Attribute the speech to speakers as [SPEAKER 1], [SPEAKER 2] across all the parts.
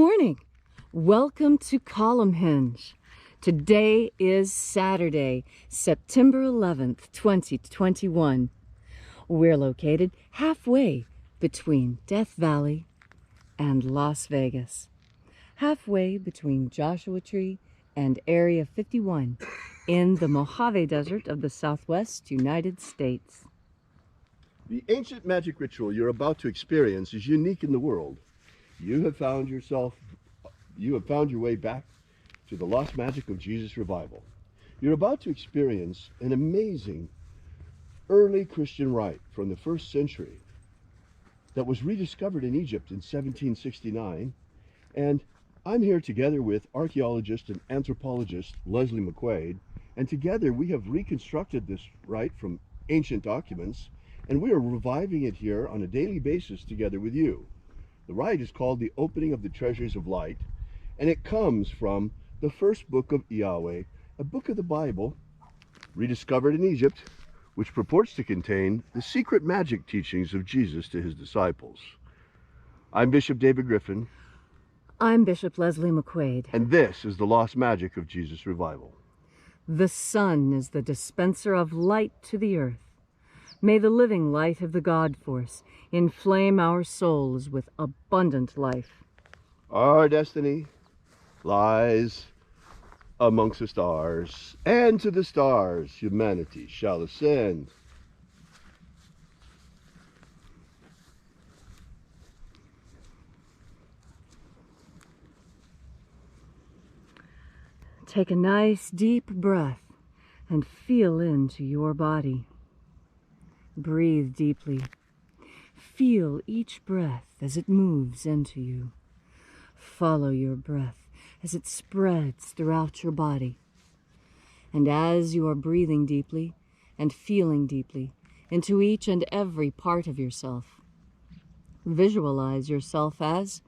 [SPEAKER 1] morning. Welcome to Column Hinge. Today is Saturday, September 11th, 2021. We're located halfway between Death Valley and Las Vegas. Halfway between Joshua Tree and Area 51 in the Mojave Desert of the Southwest United States.
[SPEAKER 2] The ancient magic ritual you're about to experience is unique in the world. You have found your way back to the lost magic of Jesus revival. You're about to experience an amazing early Christian rite from the 1st century that was rediscovered in Egypt in 1769. And I'm here together with archaeologist and anthropologist Leslie McQuade, and together we have reconstructed this rite from ancient documents, and we are reviving it here on a daily basis together with you. The rite is called the Opening of the Treasures of Light, and it comes from the first book of Yahweh, a book of the Bible rediscovered in Egypt, which purports to contain the secret magic teachings of Jesus to his disciples. I'm Bishop David Griffin.
[SPEAKER 1] I'm Bishop Leslie McQuade.
[SPEAKER 2] And this is the lost magic of Jesus revival.
[SPEAKER 1] The sun is the dispenser of light to the earth. May the living light of the God Force inflame our souls with abundant life.
[SPEAKER 2] Our destiny lies amongst the stars, and to the stars humanity shall ascend.
[SPEAKER 1] Take a nice deep breath and feel into your body. Breathe deeply. Feel each breath as it moves into you. Follow your breath as it spreads throughout your body. And as you are breathing deeply and feeling deeply into each and every part of yourself, visualize yourself as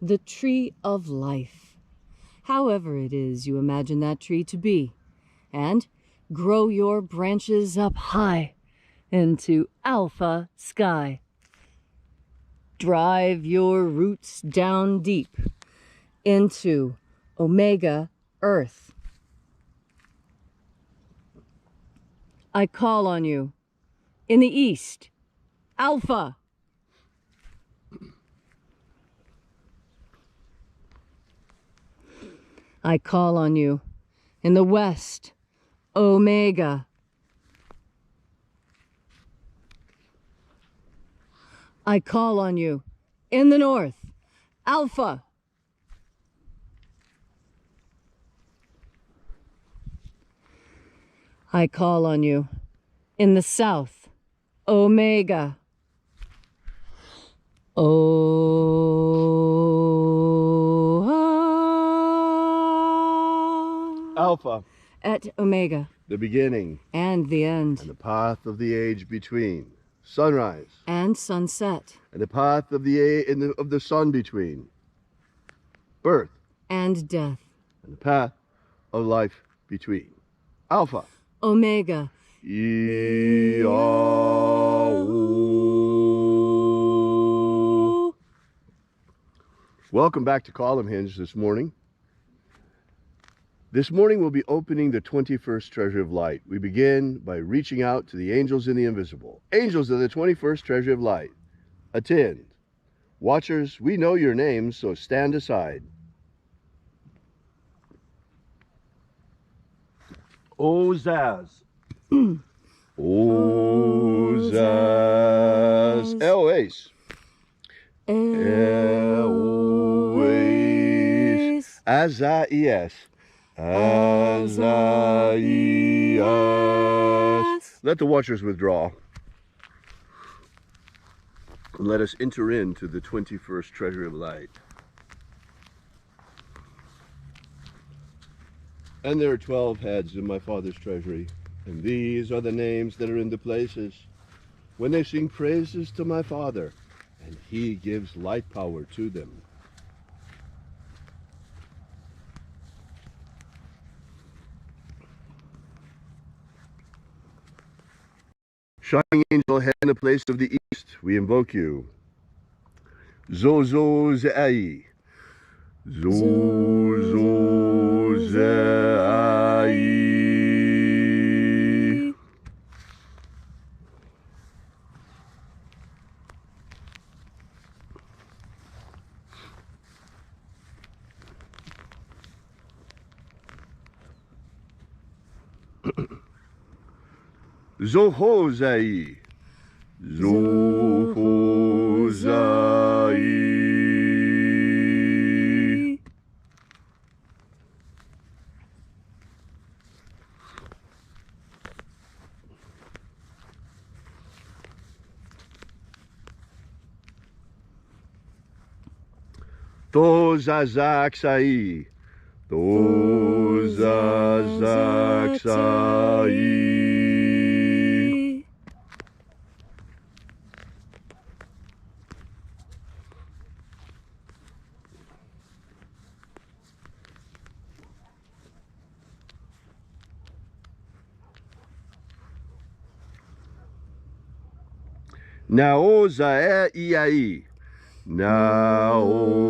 [SPEAKER 1] the tree of life, however it is you imagine that tree to be, and grow your branches up high into alpha sky. Drive your roots down deep into omega earth. I call on you in the east, alpha. I call on you in the west, omega. I call on you in the north, alpha. I call on you in the south, omega.
[SPEAKER 2] Alpha.
[SPEAKER 1] Et omega.
[SPEAKER 2] The beginning.
[SPEAKER 1] And the end.
[SPEAKER 2] And the path of the age between. Sunrise.
[SPEAKER 1] And sunset.
[SPEAKER 2] And the path of the sun between. Birth.
[SPEAKER 1] And death.
[SPEAKER 2] And the path of life between. Alpha.
[SPEAKER 1] Omega.
[SPEAKER 2] Welcome back to Column Hinge this morning. This morning we'll be opening the 21st Treasure of Light. We begin by reaching out to the angels in the invisible. Angels of the 21st Treasure of Light, attend. Watchers, we know your names, so stand aside. Ozaz. Ozaz. Eloes. Eloes. Azaias. Azaias. Let the watchers withdraw. And let us enter into the 21st Treasure of Light. And there are 12 heads in my Father's treasury, and these are the names that are in the places when they sing praises to my Father, and he gives light power to them. Shining angel, head in the place of the east, we invoke you. Zozo Ze'ai. Zuzai. Zohozai. Zohozai. Tozazaksai. Tozazaksai. Naozaei. Naozaei.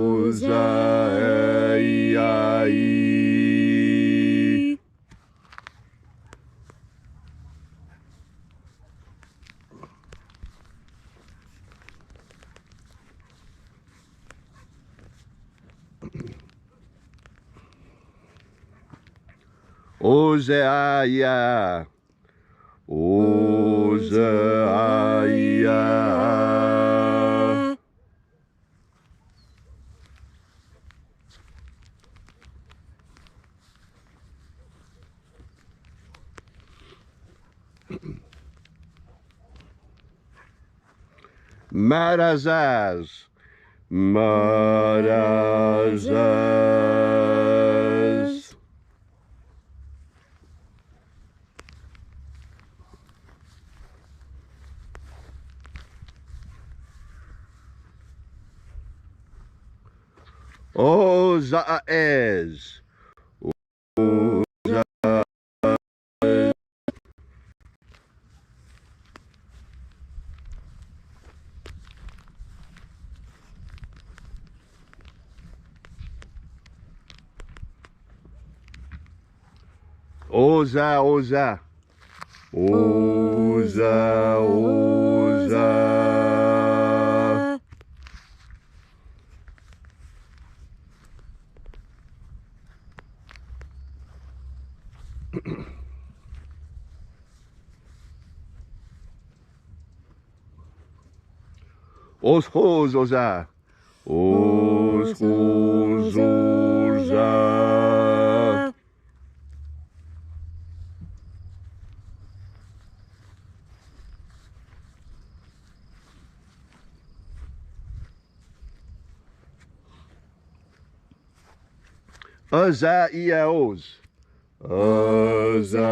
[SPEAKER 2] Ozeaya. Ozeaya. Marazaz. Marazaz. Ozaez. Oza, oza. Oza, oza. Oshozoza. Oshozoza. Azaiaos. Azaiaos.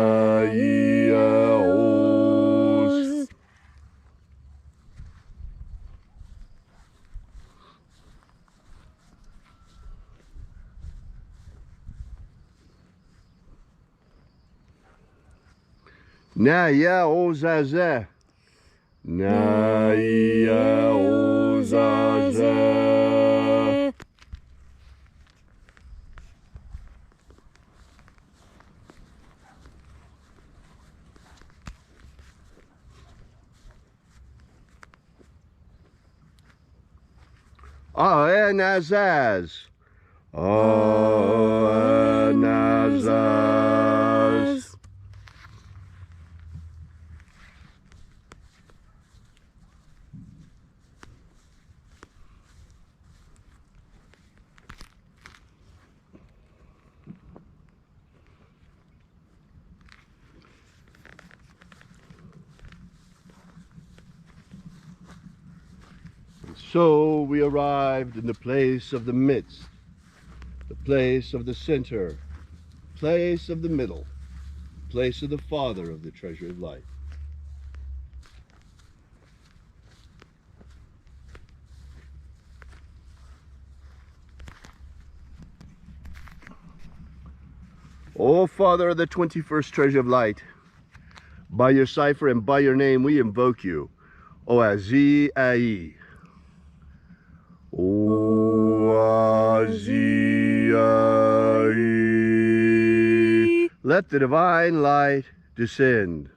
[SPEAKER 2] Naya ozaza. Naya ozaza. Aenazaz. Aenazaz. So we arrived in the place of the midst, the place of the center, place of the middle, place of the Father of the treasure of life. O Father of the 21st treasure of light, by your cipher and by your name we invoke you. O Azi Ai. O Let the divine light descend.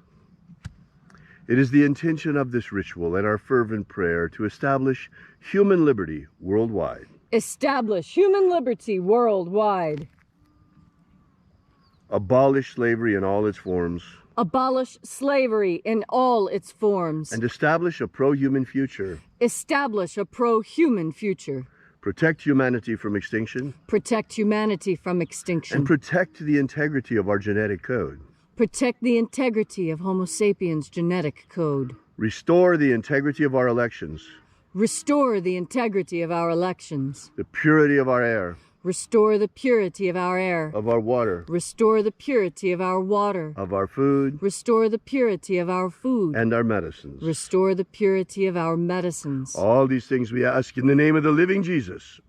[SPEAKER 2] It is the intention of this ritual and our fervent prayer to establish human liberty worldwide.
[SPEAKER 1] Establish human liberty worldwide.
[SPEAKER 2] Abolish slavery in all its forms.
[SPEAKER 1] Abolish slavery in all its forms.
[SPEAKER 2] And establish a pro-human future.
[SPEAKER 1] Establish a pro-human future.
[SPEAKER 2] Protect humanity from extinction.
[SPEAKER 1] Protect humanity from extinction.
[SPEAKER 2] And protect the integrity of our genetic code.
[SPEAKER 1] Protect the integrity of Homo sapiens' genetic code.
[SPEAKER 2] Restore the integrity of our elections.
[SPEAKER 1] Restore the integrity of our elections.
[SPEAKER 2] The purity of our air.
[SPEAKER 1] Restore the purity of our air.
[SPEAKER 2] Of our water.
[SPEAKER 1] Restore the purity of our water.
[SPEAKER 2] Of our food.
[SPEAKER 1] Restore the purity of our food.
[SPEAKER 2] And our medicines.
[SPEAKER 1] Restore the purity of our medicines.
[SPEAKER 2] All these things we ask in the name of the living Jesus.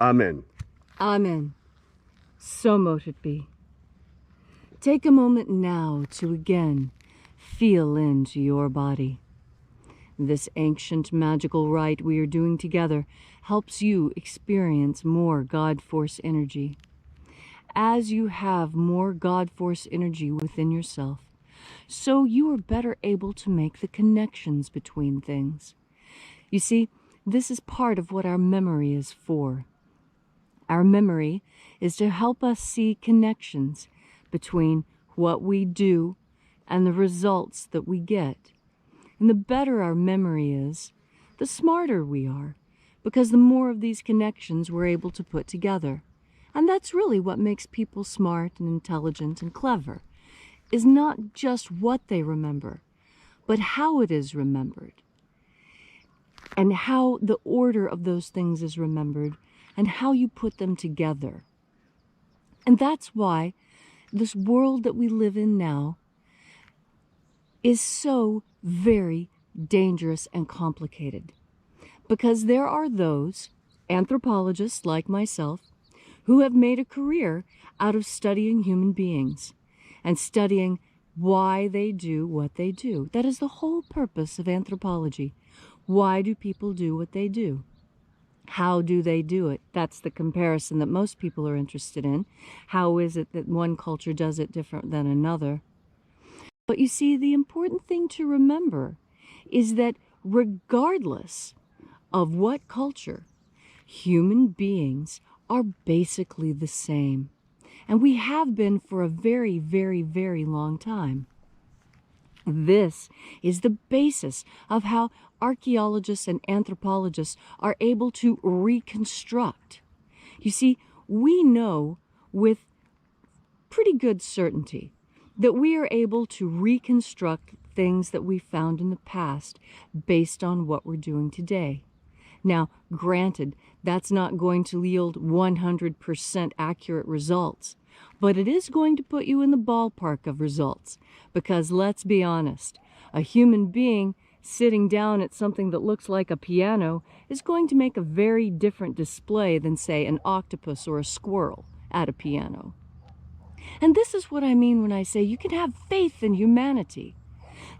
[SPEAKER 2] Amen.
[SPEAKER 1] Amen. So mote it be. Take a moment now to again feel into your body. This ancient magical rite we are doing together helps you experience more God Force energy. As you have more God Force energy within yourself, so you are better able to make the connections between things. You see, this is part of what our memory is for. Our memory is to help us see connections between what we do and the results that we get. And the better our memory is, the smarter we are, because the more of these connections we're able to put together. And that's really what makes people smart and intelligent and clever, is not just what they remember, but how it is remembered, and how the order of those things is remembered, and how you put them together. And that's why this world that we live in now is so very dangerous and complicated. Because there are those, anthropologists like myself, who have made a career out of studying human beings and studying why they do what they do. That is the whole purpose of anthropology. Why do people do what they do? How do they do it? That's the comparison that most people are interested in. How is it that one culture does it different than another? But you see, the important thing to remember is that regardless of what culture, human beings are basically the same. And we have been for a very, very, very long time. This is the basis of how archaeologists and anthropologists are able to reconstruct. You see, we know with pretty good certainty that we are able to reconstruct things that we found in the past based on what we're doing today. Now, granted, that's not going to yield 100% accurate results, but it is going to put you in the ballpark of results, because let's be honest, a human being sitting down at something that looks like a piano is going to make a very different display than, say, an octopus or a squirrel at a piano. And this is what I mean when I say you can have faith in humanity.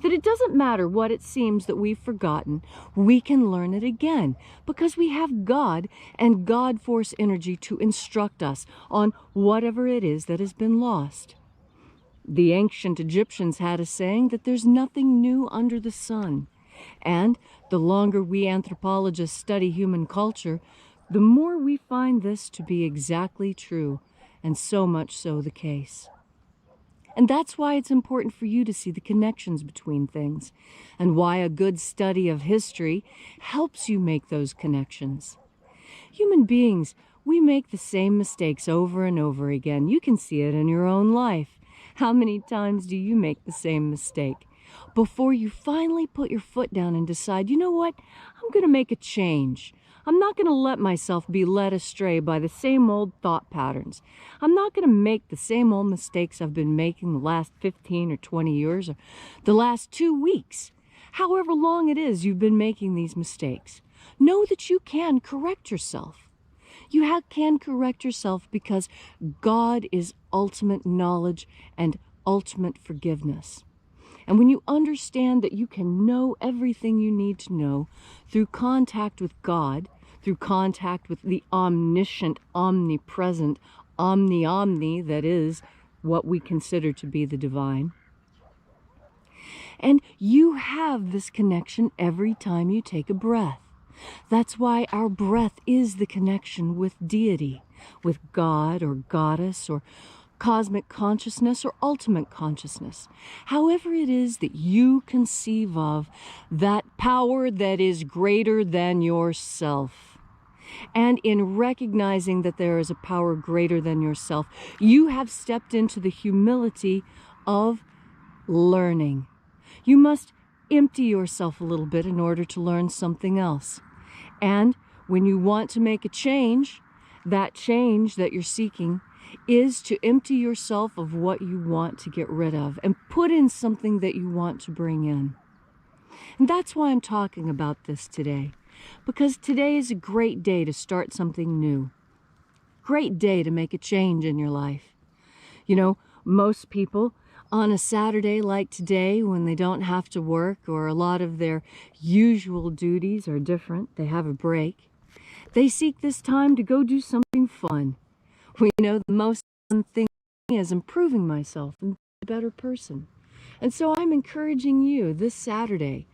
[SPEAKER 1] That it doesn't matter what it seems that we've forgotten, we can learn it again, because we have God and God Force energy to instruct us on whatever it is that has been lost. The ancient Egyptians had a saying that there's nothing new under the sun. And the longer we anthropologists study human culture, the more we find this to be exactly true, and so much so the case. And that's why it's important for you to see the connections between things, and why a good study of history helps you make those connections. Human beings, we make the same mistakes over and over again. You can see it in your own life. How many times do you make the same mistake before you finally put your foot down and decide, you know what, I'm going to make a change. I'm not going to let myself be led astray by the same old thought patterns. I'm not going to make the same old mistakes I've been making the last 15 or 20 years or the last 2 weeks. However long it is you've been making these mistakes, know that you can correct yourself. You can correct yourself because God is ultimate knowledge and ultimate forgiveness. And when you understand that you can know everything you need to know through contact with God, through contact with the omniscient, omnipresent, omni, that is what we consider to be the divine. And you have this connection every time you take a breath. That's why our breath is the connection with deity, with God or goddess or cosmic consciousness or ultimate consciousness. However it is that you conceive of that power that is greater than yourself. And in recognizing that there is a power greater than yourself, you have stepped into the humility of learning. You must empty yourself a little bit in order to learn something else. And when you want to make a change, that change that you're seeking is to empty yourself of what you want to get rid of and put in something that you want to bring in. And that's why I'm talking about this today, because today is a great day to start something new. Great day to make a change in your life. You know, most people on a Saturday like today, when they don't have to work or a lot of their usual duties are different, they have a break, they seek this time to go do something fun. We know the most fun thing is improving myself and being a better person. And so I'm encouraging you this Saturday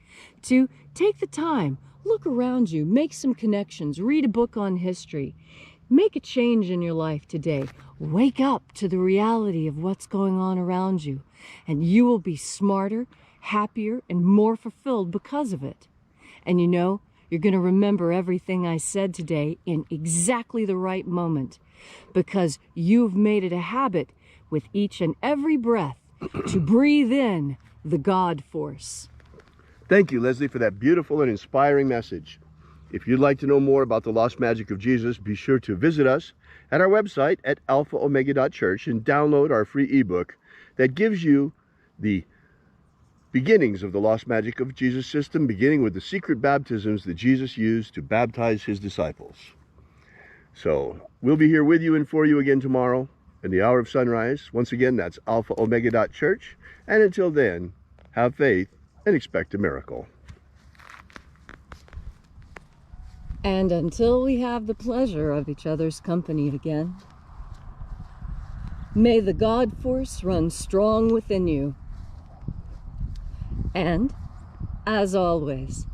[SPEAKER 1] to take the time, look around you, make some connections, read a book on history, make a change in your life today. Wake up to the reality of what's going on around you, and you will be smarter, happier, and more fulfilled because of it. And you know, you're going to remember everything I said today in exactly the right moment, because you've made it a habit with each and every breath to breathe in the God force.
[SPEAKER 2] Thank you, Leslie, for that beautiful and inspiring message. If you'd like to know more about the lost magic of Jesus, be sure to visit us at our website at alphaomega.church and download our free ebook that gives you the beginnings of the lost magic of Jesus system, beginning with the secret baptisms that Jesus used to baptize his disciples. So we'll be here with you and for you again tomorrow in the hour of sunrise. Once again, that's alphaomega.church. And until then, have faith and expect a miracle.
[SPEAKER 1] And until we have the pleasure of each other's company again, may the God force run strong within you. And, as always,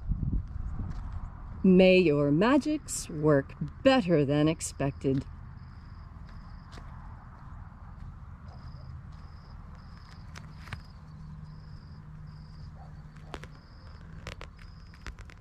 [SPEAKER 1] may your magics work better than expected.